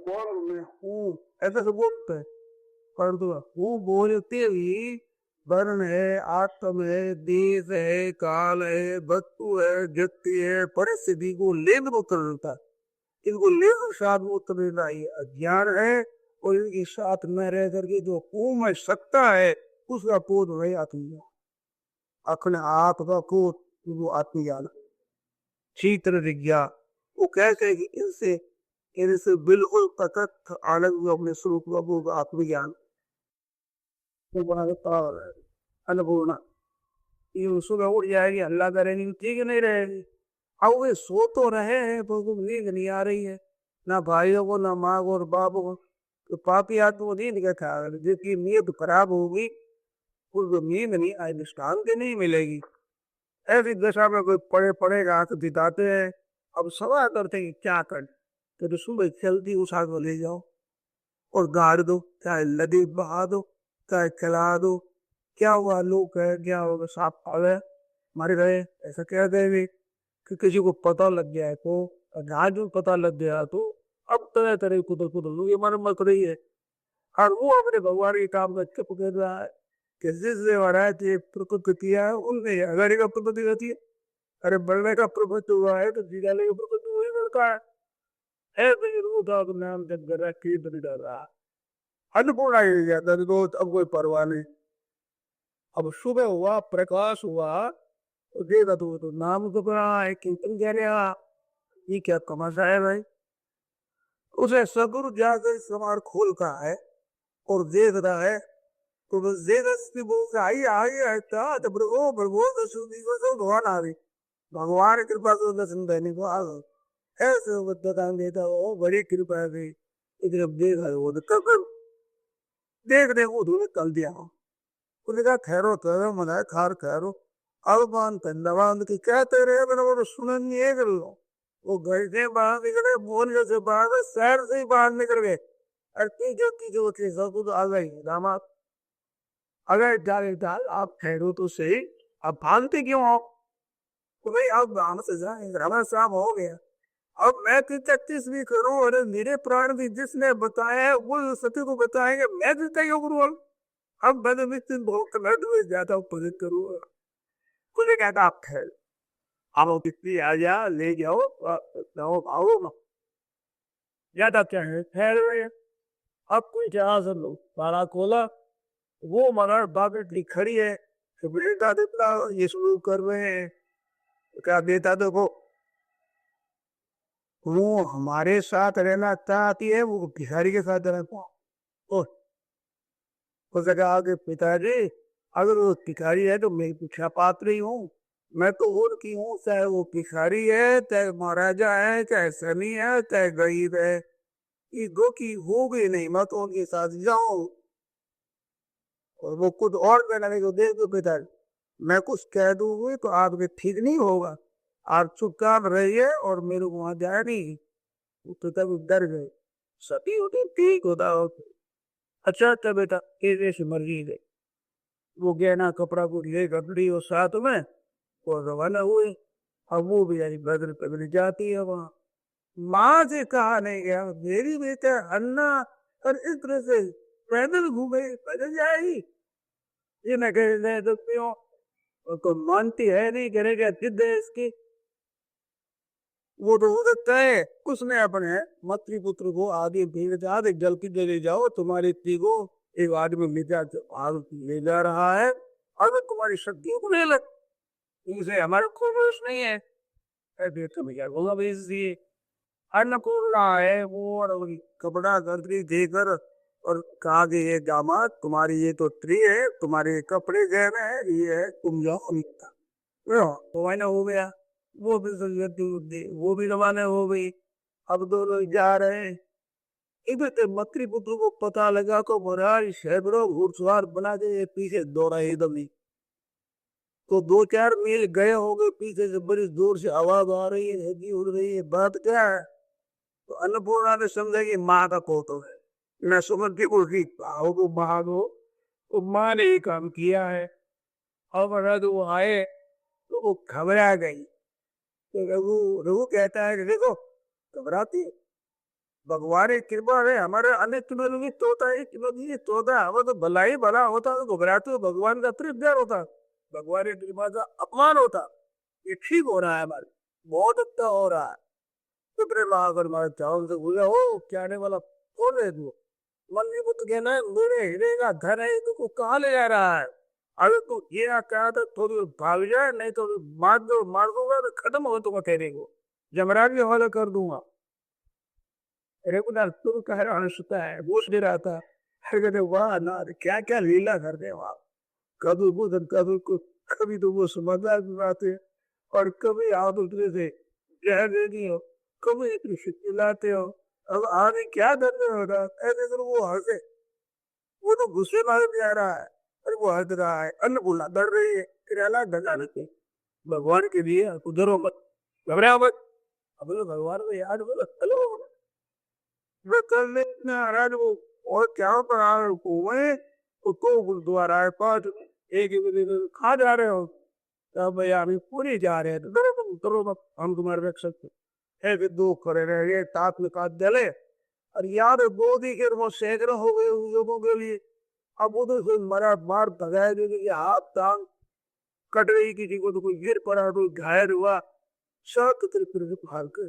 और मैं हूँ, ऐसा सब बोलते हैं। परंतु हूँ बोलते ही वर्ण है, आत्म है, देश है, काल है, वस्तु है, व्यक्ति है, परिस्थिति को लेन वो कर देता है। इनको लेकर साथ वो उतरना ये अज्ञान है। और इनके साथ में रह करके जो हूँ मैं सकता है उसका पोध वही आत्मज्ञान, अपने आप का पोध वो आत्मज्ञान, क्षेत्र विज्ञान। वो कहते हैं कि इनसे बिल्कुल प्रत्यक्ष अलग हुआ अपने स्वरूप का वो आत्मज्ञान अन्नपूर्णा। ये सुबह उठ जाएगी, हल्ला करेगी, ठीक नहीं रहेगी। अब वे सो तो रहे हैं पर उनको नींद नहीं आ रही है, ना भाइयों को, ना माँ को और बाप को। तो पापी आदमी को नींद क्या खा, जिसकी नींद खराब होगी उसको नींद नहीं आई, शांति नहीं मिलेगी। ऐसी दशा में कोई पड़ेगा, आंख दिखाते हैं। अब सवाल करते हैं क्या कर, तो सुबह जल्दी उठा को ले जाओ और गाड़ दो, चाहे नदी बहा दो, चाहे खिला दो। क्या हुआ, लोग कहे क्या होगा, सांप खा गए, मर गए, ऐसा कह देंगे। कि किसी को पता लग गया है तो, राज में पता लग गया तो अब तरह तरह कुदर कुदर लोग ये मत रही है। और वो अपने भगवान के काम का चुप कर रहा है कि जिससे महाराज ये प्रकृति किया है उनने अगर का प्रकृति रहती है। अरे बढ़ने का प्रपंच हुआ है तो जीजाने का प्रपंच वही करता है। ऐसे रूह था तो नाम जग कर कीर्तन कर रहा, अन्नपूर्णा ही गया था तो अब कोई परवाह नहीं। अब सुबह हुआ, प्रकाश हुआ तो देखा तो नाम तो रहा है, कीर्तन कह रहा। ये क्या तमाशा है भाई। उसे सगुरु जाकर समार खोल का है और देख रहा है तो बस देख बोल आई आई आता तो प्रभु तो सुधी को तो भगवान आ गई, भगवान की कृपा से दर्शन देने को आ गए। ऐसे बता देता वो बड़ी कृपा है। इधर देख रहे वो तो देख रहे वो धूल कल दिया। उसने कहा ठहरो ठहरो मनाए खार ठहरो, अब मान धन्यवाद की कहते रहे मैंने वो सुन नहीं है कर लो। वो घर से बाहर निकले, बोल से बाहर, शहर से ही बाहर निकल गए। और तीजो के सब तो आ गई दामाद। अगर डाल आप ठहरो तो सही, अब भानते क्यों हो। तो भाई अब हम से जाए हमारा साहब हो गया। अब मैं तैतीस भी करूं और मेरे प्राण भी जिसने बताया है वो सत्य को बताएंगे, मैं जितना क्यों करूँ। अब मैंने निश्चित बहुत मैं तुम्हें ज्यादा उपजित करूंगा। मुझे कहता आप ठहर, आप कितनी आ जा ले जाओ आओ ना, ज्यादा क्या है ठहर रहे। अब कोई जहां से लो तारा खोला, वो मगर बागटली खड़ी है, तो बेटा देता ये शुरू कर रहे हैं। तो क्या बेटा देखो, वो हमारे साथ रहना चाहती है, वो भिखारी के साथ रहना। ओ हो सका आगे पिताजी, अगर वो भिखारी है तो मैं पीछा पात्र ही हूँ। मैं तो उनकी हूँ, चाहे वो भिखारी है, चाहे महाराजा है, चाहे सनी है, चाहे गरीब है। ये दो की हो गई नहीं, मैं तो उनके साथ जाऊं। और वो कुछ और कहने को देख दो पिताजी, मैं कुछ कह दूंगी तो आपके ठीक नहीं होगा। आप चुपचाप रहिए और मेरे को वहां जाए नहीं। वो तो तब डर गए, सभी होती ठीक होता हो। अच्छा अच्छा बेटा, ऐसी मर्जी गई। वो गहना कपड़ा को ले गठड़ी और साथ में वो रवाना हुए। अब वो भी यानी बदल बदल जाती है वहां। माँ से कहा नहीं गया मेरी बेटा अन्ना, और इस तरह से पैदल घूमे पैदल जाएगी। ये न कहे तो क्यों, तो मानती है नहीं, करेगा जिद है इसकी। वो तो हो सकता है उसने अपने मातृ पुत्र को आगे भेज जा जल की ले जाओ, तुम्हारी स्त्री को एक आदमी ले जा रहा है, अगर तुम्हारी शक्तियों को ले लग, उसे हमारा कोई दोष नहीं है। अरे तो भैया होगा भेज दिए। अन्नपूर्णा है वो, और कपड़ा गंदगी देकर और कहा कि ये दामाद तुम्हारी ये तो स्त्री है, तुम्हारे कपड़े गहने हैं, ये है तुम जाओ। तो मैंने हो गया, वो भी वो भी रवाना हो गई। अब दोनों जा रहे हैं। इधर से मंत्री पुत्र को पता लगा को महाराज शहरों घुड़सवार बना के पीछे दौड़ा एकदम ही। तो दो चार मील गए हो गए, पीछे से बड़ी जोर से आवाज आ रही है, हड्डी उड़ रही है, बात क्या है। तो अन्नपूर्णा ने समझा कि माँ का कोतो है। मैं समझ के उठी आओ तो भागो, तो माँ ने ही काम किया है। अब वो आए तो वो घबरा गई। तो रघु रघु कहता है कि देखो घबराती है, भगवान की कृपा है हमारे अनेक किलोमीटर तोता है किलोमीटर तोता हमें तो भला ही भला होता तो घबराते हुए भगवान का अतिरिक्त डर होता भगवान की कृपा का अपमान होता ये ठीक हो रहा है हमारे बहुत अच्छा हो रहा है शुक्र महागर मारे चावल से बोले हो क्या आने वाला कौन है तू मन में तो कहना है मेरे हीरे का घर है तो कहाँ ले जा रहा है अरे तू ये क्या था थोड़ी भाग जाए नहीं तो मार दूंगा तो खत्म हो दूंगा तेरे को जमरान के हवाले कर दूंगा रेगुलर तुम कह रहा हंसता है घूस दे रहा था अरे कहते वाह ना क्या क्या लीला करते हैं वहां कभी बुधन कभी कुछ कभी तो वो समझदार की बात है और कभी आप दूसरे से जहर देती हो कभी इतनी शक्ति लाते हो अब आगे क्या दर्द हो रहा है ऐसे तो वो हंसे वो तो गुस्से मारे भी आ रहा है अरे वो हंस रहा है अन्नपूर्णा डर रही है किराना ढका नहीं भगवान के लिए उधर मत घबराओ मत अब तो भगवान को याद बोलो चलो मैं कर लेना नाराज वो और क्या बना हुए उसको गुरुद्वारा है पास एक ही बजे खा जा रहे हो तब भैया अभी पूरी जा रहे हैं तो करो मत हम तुम्हारे रख सकते ऐसे दुख करे रहे ये तात में काट डले और यार गोदी के वो सैकड़ों हो गए उन लोगों के लिए अब वो तो कोई मरा मार भगाए दे कि हाथ टांग कट रही किसी को तो कोई गिर पड़ा कोई घायल हुआ सब तरफ भाग के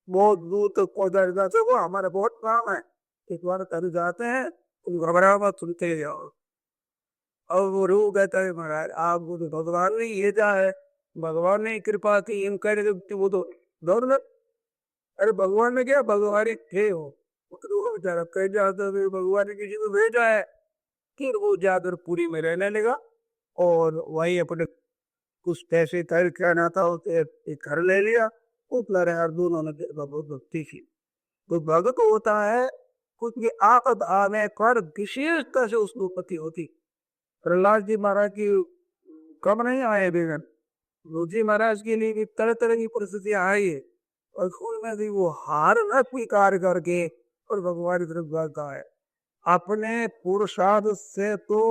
बहुत दूर तक पहुंचा जाते वो हमारा बहुत काम है एक बार कर जाते हैं तुम घबराओ मत सुनते जाओ अब वो रू कहता है महाराज आपको तो भगवान ने ये जा है भगवान ने कृपा की इन कह रहे वो तो दौड़ अरे भगवान ने क्या भगवान ही थे हो वो तो बेचारा कह जाता है भगवान ने किसी को भेजा है फिर वो जाकर पूरी में रहने लगा और वही अपने कुछ पैसे तय करना था उसे एक घर ले लिया उतना यार दोनों ने बहुत भक्ति की तो भगत होता है कुछ की आकत आने पर विशेषता से उसको पति होती प्रहलाद जी महाराज की कम नहीं आए बेगन जी महाराज के लिए भी तरह तरह की परिस्थितियां आई है और उनमें भी वो हार न स्वीकार करके और भगवान की तरफ भागता है अपने पुरुषार्थ से तो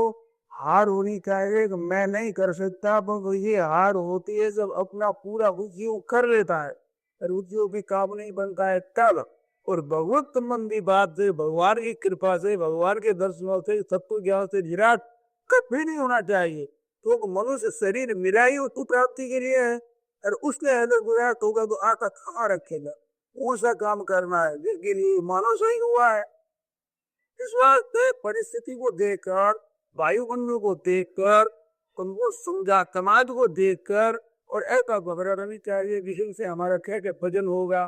हार होनी चाहिए कि मैं नहीं कर सकता पर ये हार होती है जब अपना पूरा उद्योग कर लेता है और उद्योग भी काम नहीं बनता है तब और भगवत संबंधी बात से भगवान की कृपा से भगवान के दर्शनों से सत्व ज्ञान से निराश कभी नहीं होना चाहिए तो मनुष्य शरीर मिला ही उसको प्राप्ति के लिए है और उसने अगर विराट होगा तो आका कहाँ रखेगा कौन सा काम करना है जिसके लिए मानव सही हुआ है इस वास्ते परिस्थिति को देखकर वायुमंडल को देखकर उनको समझा समाज को देखकर और ऐसा घबराना नहीं चाहिए विषय से हमारा क्या क्या भजन होगा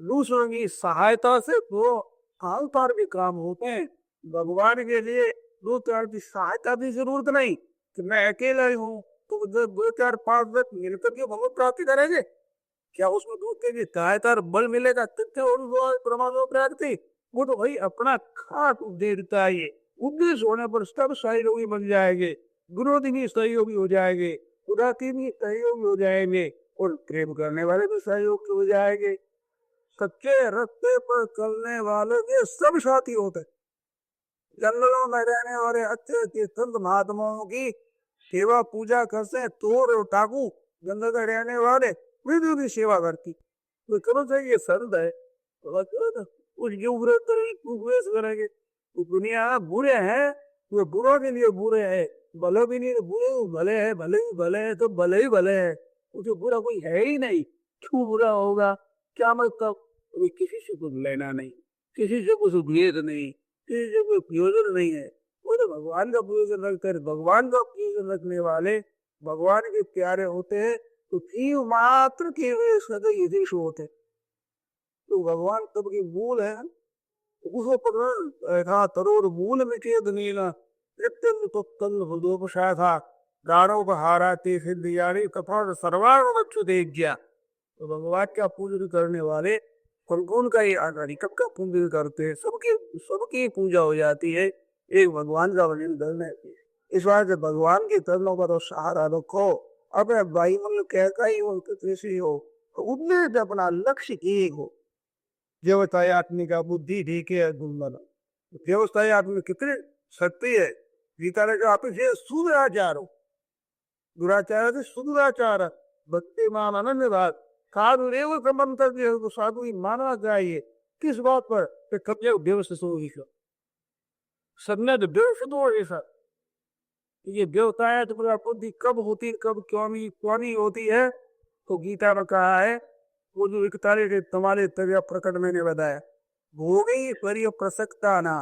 दूसरों की सहायता से तो हाल पार भी काम होते हैं भगवान के लिए दो चार की सहायता की जरूरत नहीं कि मैं अकेला ही हूँ तो दो चार पांच मिनट मिलकर के भगवत प्राप्ति करेंगे क्या उसमें दूसरे की सहायता बल मिलेगा तथ्य और परमाणु प्राप्ति वो तो भाई अपना खास देता है उद्देश्य होने पर सब सहयोगी बन जाएंगे विरोधी भी सहयोगी हो जाएंगे उदासी भी सहयोगी हो जाएंगे और प्रेम करने वाले भी सहयोगी हो जाएंगे सच्चे रास्ते पर चलने वाले के सब साथी होते जंगलों में रहने वाले अच्छे अच्छे संत महात्माओं की सेवा पूजा करते तोड़ और टाकू जंगल में रहने वाले मृत्यु की सेवा करती तो करो चाहिए संत है उसके ऊपर करेंगे तो दुनिया बुरे हैं वो बुरों के लिए बुरे है भले भी नहीं बुरे भले है भले ही भले है तो भले ही भले है उसे बुरा कोई है ही नहीं क्यों बुरा होगा क्या मतलब किसी से कुछ लेना नहीं किसी से कुछ उम्मीद नहीं किसी से कोई प्रयोजन नहीं है वो तो भगवान का प्रयोजन रखते हैं भगवान का प्रयोजन रखने वाले भगवान के प्यारे होते हैं तो जीव मात्र के वे सदा यदीश होते तो भगवान सबके मूल है उसको पकड़ तरोर मूल मिटे दुनिया तो कल हृदोपशा था गानोपहारा ते सिद्धियारी कथा सर्वाणु देख गया तो भगवान का पूजन करने वाले कौन कौन का ये आधारी कब का पूजन करते हैं सबकी पूजा हो जाती है एक भगवान का वर्णन करने इस बार से भगवान के चरणों का तो सहारा रखो अपने भाई मन कहता ही हो कृषि हो तो उनमें अपना लक्ष्य एक हो व्यवसाय आदमी का बुद्धि ठीक है व्यवसाय आदमी कितने शक्ति है गीता ने कहा आप सुदराचार हो दुराचार से सुदराचार भक्ति मान अनन्य भाग साधु रेव संबंध साधु ही मानना चाहिए किस बात पर? कि कब ये बेवस होगी सर, सबने तो बेवस हो गई सर। ये देवता है तो पूरा बुद्धि कब होती है, कब क्यों नहीं होती है। तो गीता में कहा है, वो जो 41 तुम्हारे तव्य प्रकट मैंने बताया, भोगी परि प्रसक्ता ना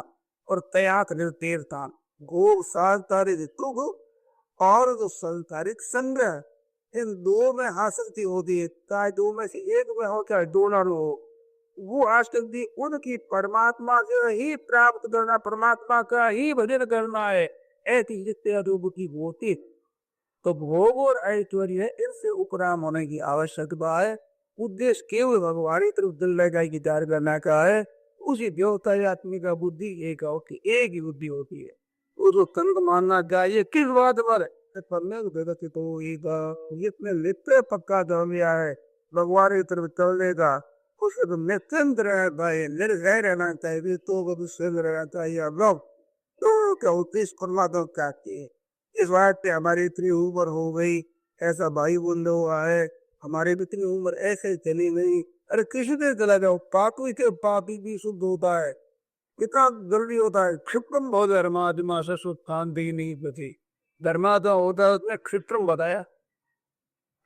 और तयाक निर्देवता, भोग सांसारिक तुग और जो संसारिक संग्रह, इन दो में आसक्ति होती है, चाहे दो में से एक में हो चाहे दोनों में हो। वो आसक्ति उनकी परमात्मा से ही प्राप्त करना, परमात्मा का ही भजन करना है, ऐसी जिससे अनुभूति होती। तो भोग और ऐश्वर्य इनसे उपराम होने की आवश्यकता है। उद्देश्य केवल भगवान की तरफ दिल लगाई की विचार करने का है। उसी देवता आत्मी का बुद्धि एक होती, एक ही बुद्धि होती है। उसको संत मानना चाहिए किस बात पर? जिसने नित्य पक्का धर्मिया है भगवान की तरफ चलने का, उसे तो निश्चिंत रहना चाहिए, निर्भय रहना चाहिए, तो कभी सिद्ध रहना चाहिए। हम लोग तो क्या उद्देश्य परमात्मा चाहते हैं। इस बात से हमारी इतनी उम्र हो गई, ऐसा भाई बंद हुआ है, हमारी भी इतनी उम्र ऐसे चली गई। अरे किसी ने चला जाओ, पापी के पापी भी शुद्ध होता है, कितना जल्दी होता है। क्षिप्रम बहुत धर्मात्मा से सुत्थान दी नहीं बची, धर्मात्मा होता है उसने क्षिप्रम बताया।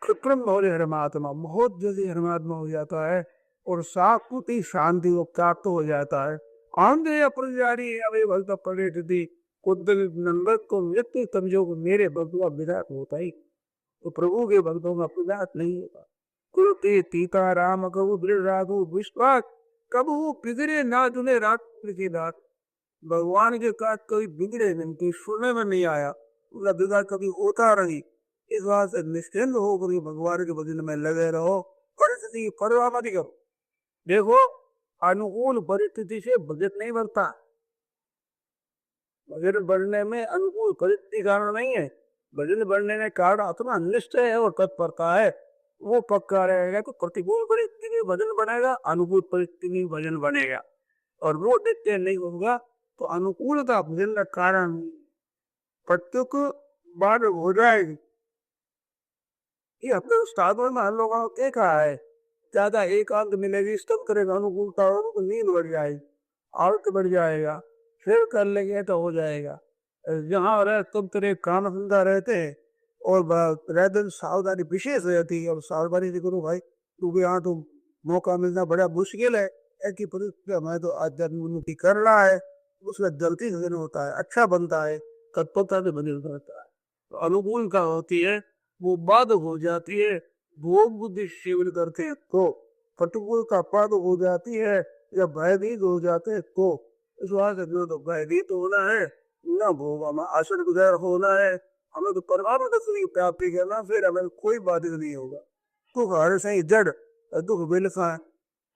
क्षिप्रम बहुत धर्मात्मा, बहुत जल्दी धर्मात्मा हो जाता है और शाकुति शांति को प्राप्त हो जाता है। आंधे अपरिजारी अवे भक्त परिणति कुद्दल नंबर को मृत्यु समझो, मेरे भक्त का विराट होता ही, तो प्रभु के भक्तों का विराट नहीं होता। कुलते सीता राम कबू दृढ़ राघु विश्वास, कबू बिगड़े ना तुने रात दास। भगवान के काज कभी बिगड़े नहीं, सुनने में नहीं आया, उसका विवाह कभी होता रही। इस बात से निश्चिंत होकर भगवान के भजन में लगे रहो, परिस्थिति की परवाह मत करो। देखो, अनुकूल परिस्थिति से भजन नहीं बढ़ता, भजन बढ़ने में अनुकूल परिस्थिति कारण नहीं है। भजन बढ़ने में कारण अपना निश्चय है और तत्परता है, वो पक्का रहेगा। तो प्रतिकूल परिस्थिति में भजन बनेगा, अनुकूल परिस्थिति में भजन बनेगा। और वो निश्चय नहीं होगा तो अनुकूलता भजन का कारण प्रत्येक बार हो जाएगी। ये अपने उस्तादों में हम लोगों ने देखा है, ज्यादा एकांत मिलेगी स्तब करेगा, अनुकूलता होगी तो नींद बढ़ जाएगी, आलस बढ़ जाएगा, फिर कर लेंगे तो हो जाएगा। जहाँ रहे तब तेरे काम धंधा रहते हैं और रहते सावधानी विशेष रहती है। और सावधानी से करो भाई, क्योंकि यहाँ तो मौका मिलना बड़ा मुश्किल है। ऐसी परिस्थिति हमें तो आध्यात्मिक उन्नति करना है, उसमें जल्दी भजन होता है, अच्छा बनता है, तत्परता से भजन करता है। तो अनुकूल का होती है, वो बाध हो जाती है, भोग बुद्धि सेवन करते हैं तो। प्रतिकूल का पाद हो जाती है या भयभीत हो जाते हैं तो। इस बात से जो तो भयभीत होना है, न भोग हमें आसन गुजर होना है, हमें तो परमात्मा तत्व की प्राप्ति करना, फिर हमें कोई बाधित नहीं होगा। दुख हर सही जड़, दुख बिलखा,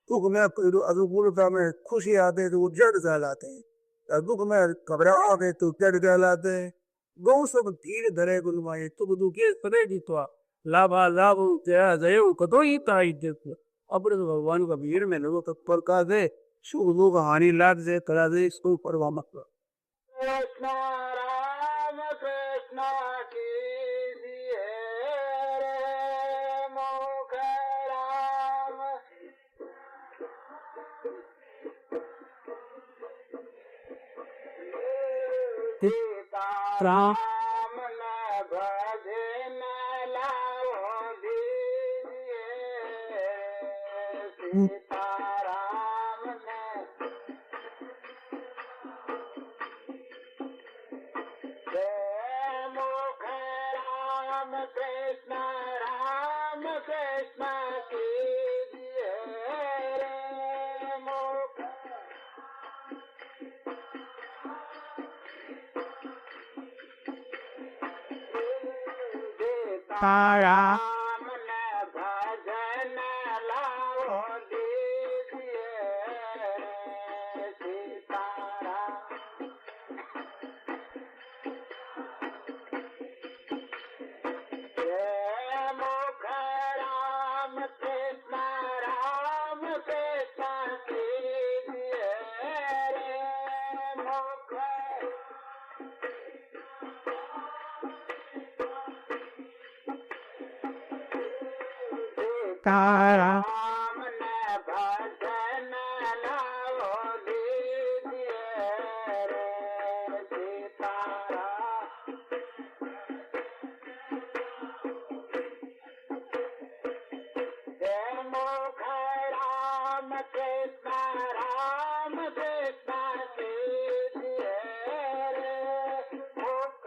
दुख में अनुकूलता में खुशी आते तो वो जड़ कहलाते हैं, दुख में घबराहट तो जड़ कहलाते हैं। गौ सब धीरे धरे गुलमाए तुम दुखे सदे जीतवा, लाभा लाभ जया जय कतो ही ताई देख। अपने तो भगवान का वीर में लगो तत्पर का दे, शुभ लोग हानि लाभ दे करा दे, इसको परवा मत कर। कृष्ण राम कृष्ण कीजिए रे मुख राम, सीता राम न भजन लाओ दीजिए, सीता राम न मुख राम कृष्ण कीजिए रे मुख, राम न भजन लाओ दीजिए रे सीता राम, मुख राम कृष्ण कीजिए रे मुख, राम न भजन मुख राम कृष्ण कीजिए रे मुख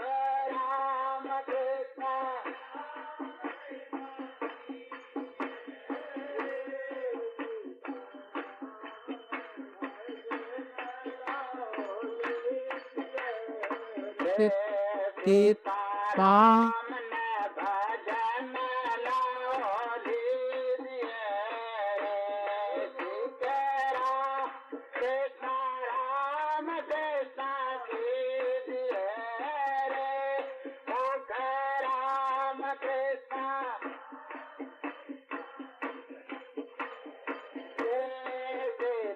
राम कृष्ण सीता भजन लाओ लीजिए कृष्ण राम कृष्ण कीजिए रे मुख राम कृष्ण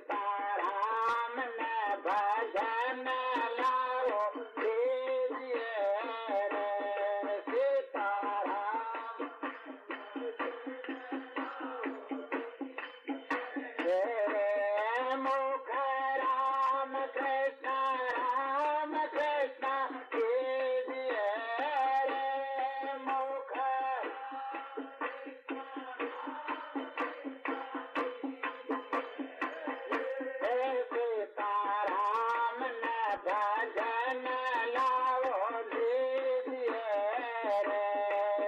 सीताराम ने भजन लाओ लीजिए रे सीताराम मुख राम कृष्ण कीजिए रे मुख सीताराम ने भजन लाओ लीजिए रे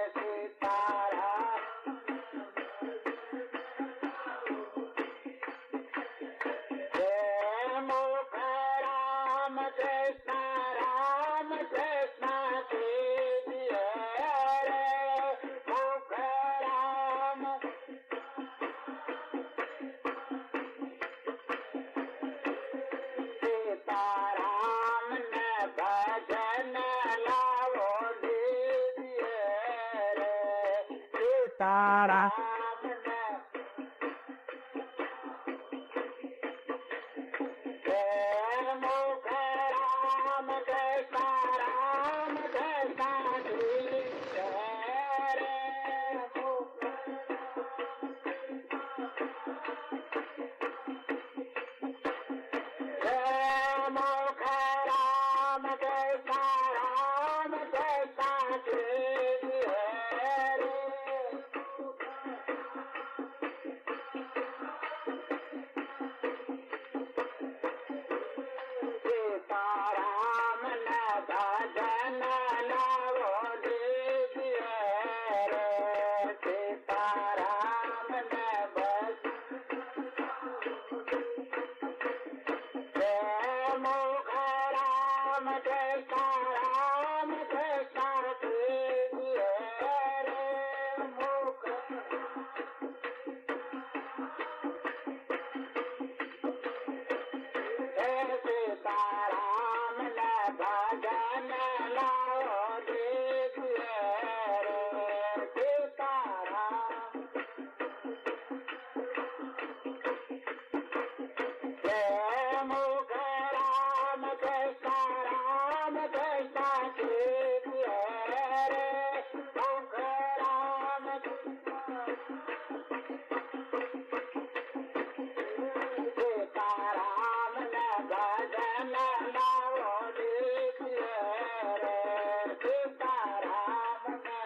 सीताराम मुख राम कृष्ण कीजिए रे मुख राम सीताराम ने भजन लाओ लीजिए रे तारा सीताराम ने मुख राम कृष्ण कीजिए रे मुख मुख राम कृष्ण कीजिए रे सीताराम ने भजन लाओ लीजिए रे सीताराम ने मुख राम कृष्ण कीजिए रे मुख सीताराम ने भजन लाओ लीजिए रे सीताराम मुख राम कृष्ण कीजिए रे मुख राम सीताराम ने भजन लाओ लीजिए रे सीताराम ने